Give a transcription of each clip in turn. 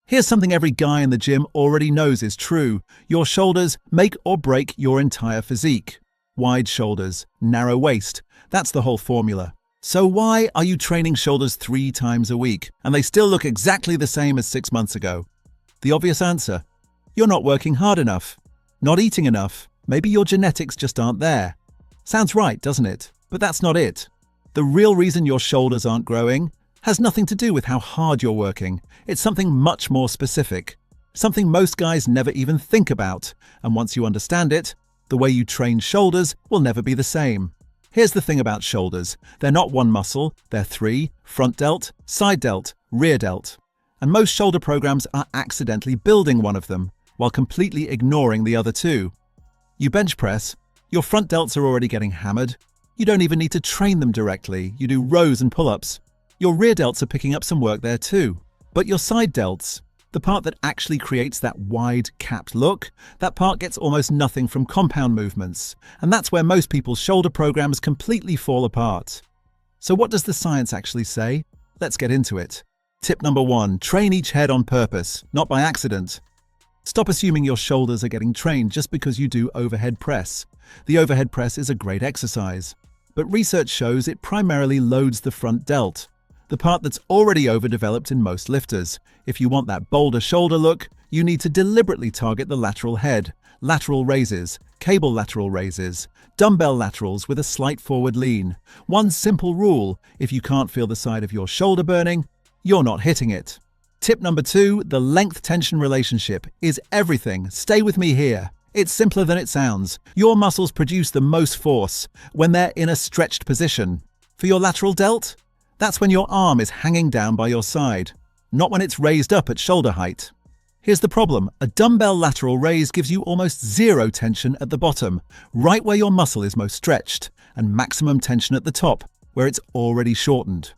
Here's something every guy in the gym already knows is true. Your shoulders make or break your entire physique. Wide shoulders, narrow waist. That's the whole formula. So why are you training shoulders 3 times a week and they still look exactly the same as 6 months ago? The obvious answer: you're not working hard enough, not eating enough. Maybe your genetics just aren't there. Sounds right, doesn't it? But that's not it. The real reason your shoulders aren't growing has nothing to do with how hard you're working. It's something much more specific, something most guys never even think about. And once you understand it, the way you train shoulders will never be the same. Here's the thing about shoulders. They're not one muscle, they're 3: front delt, side delt, rear delt. And most shoulder programs are accidentally building one of them, while completely ignoring the other 2. You bench press, your front delts are already getting hammered. You don't even need to train them directly, you do rows and pull-ups. Your rear delts are picking up some work there too. But your side delts, the part that actually creates that wide, capped look, that part gets almost nothing from compound movements. And that's where most people's shoulder programs completely fall apart. So what does the science actually say? Let's get into it. Tip number 1, train each head on purpose, not by accident. Stop assuming your shoulders are getting trained just because you do overhead press. The overhead press is a great exercise, but research shows it primarily loads the front delt, the part that's already overdeveloped in most lifters. If you want that boulder-shoulder look, you need to deliberately target the lateral head, lateral raises, cable lateral raises, dumbbell laterals with a slight forward lean. One simple rule: if you can't feel the side of your shoulder burning, you're not hitting it. Tip number 2, the length-tension relationship is everything. Stay with me here. It's simpler than it sounds. Your muscles produce the most force when they're in a stretched position. For your lateral delt, that's when your arm is hanging down by your side, not when it's raised up at shoulder height. Here's the problem: a dumbbell lateral raise gives you almost 0 tension at the bottom, right where your muscle is most stretched, and maximum tension at the top, where it's already shortened.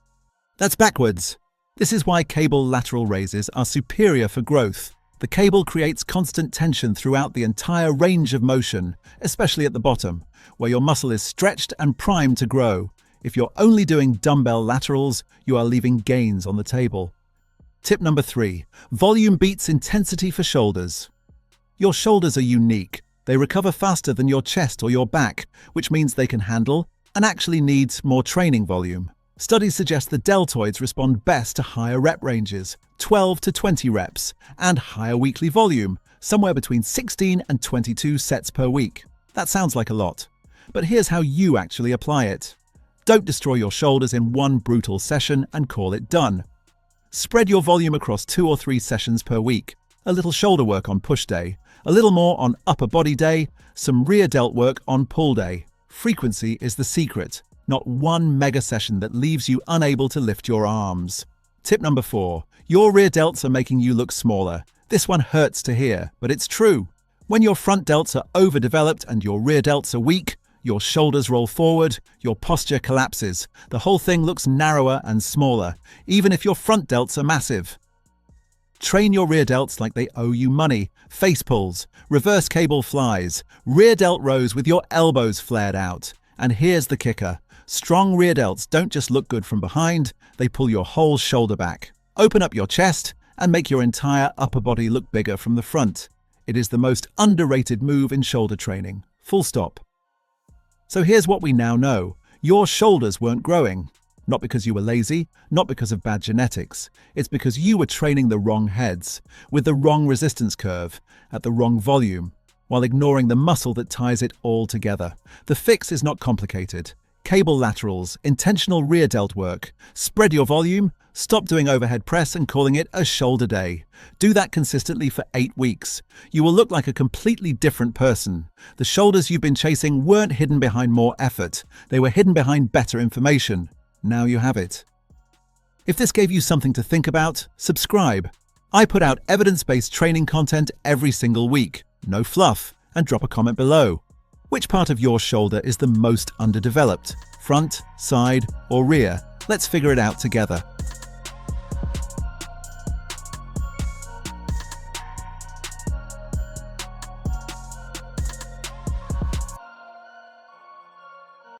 That's backwards. This is why cable lateral raises are superior for growth. The cable creates constant tension throughout the entire range of motion, especially at the bottom, where your muscle is stretched and primed to grow. If you're only doing dumbbell laterals, you are leaving gains on the table. Tip number 3, volume beats intensity for shoulders. Your shoulders are unique. They recover faster than your chest or your back, which means they can handle and actually need more training volume. Studies suggest the deltoids respond best to higher rep ranges, 12 to 20 reps, and higher weekly volume, somewhere between 16 and 22 sets per week. That sounds like a lot, but here's how you actually apply it. Don't destroy your shoulders in one brutal session and call it done. Spread your volume across 2 or 3 sessions per week. A little shoulder work on push day, a little more on upper body day, some rear delt work on pull day. Frequency is the secret, not one mega session that leaves you unable to lift your arms. Tip number 4, your rear delts are making you look smaller. This one hurts to hear, but it's true. When your front delts are overdeveloped and your rear delts are weak, your shoulders roll forward, your posture collapses. The whole thing looks narrower and smaller, even if your front delts are massive. Train your rear delts like they owe you money. Face pulls, reverse cable flies, rear delt rows with your elbows flared out. And here's the kicker: strong rear delts don't just look good from behind, they pull your whole shoulder back. Open up your chest and make your entire upper body look bigger from the front. It is the most underrated move in shoulder training. Full stop. So here's what we now know. Your shoulders weren't growing. Not because you were lazy, not because of bad genetics. It's because you were training the wrong heads, with the wrong resistance curve, at the wrong volume, while ignoring the muscle that ties it all together. The fix is not complicated. Cable laterals, intentional rear delt work. Spread your volume, stop doing overhead press and calling it a shoulder day. Do that consistently for 8 weeks. You will look like a completely different person. The shoulders you've been chasing weren't hidden behind more effort. They were hidden behind better information. Now you have it. If this gave you something to think about, subscribe. I put out evidence-based training content every single week. No fluff, and drop a comment below. Which part of your shoulder is the most underdeveloped? Front, side, or rear? Let's figure it out together.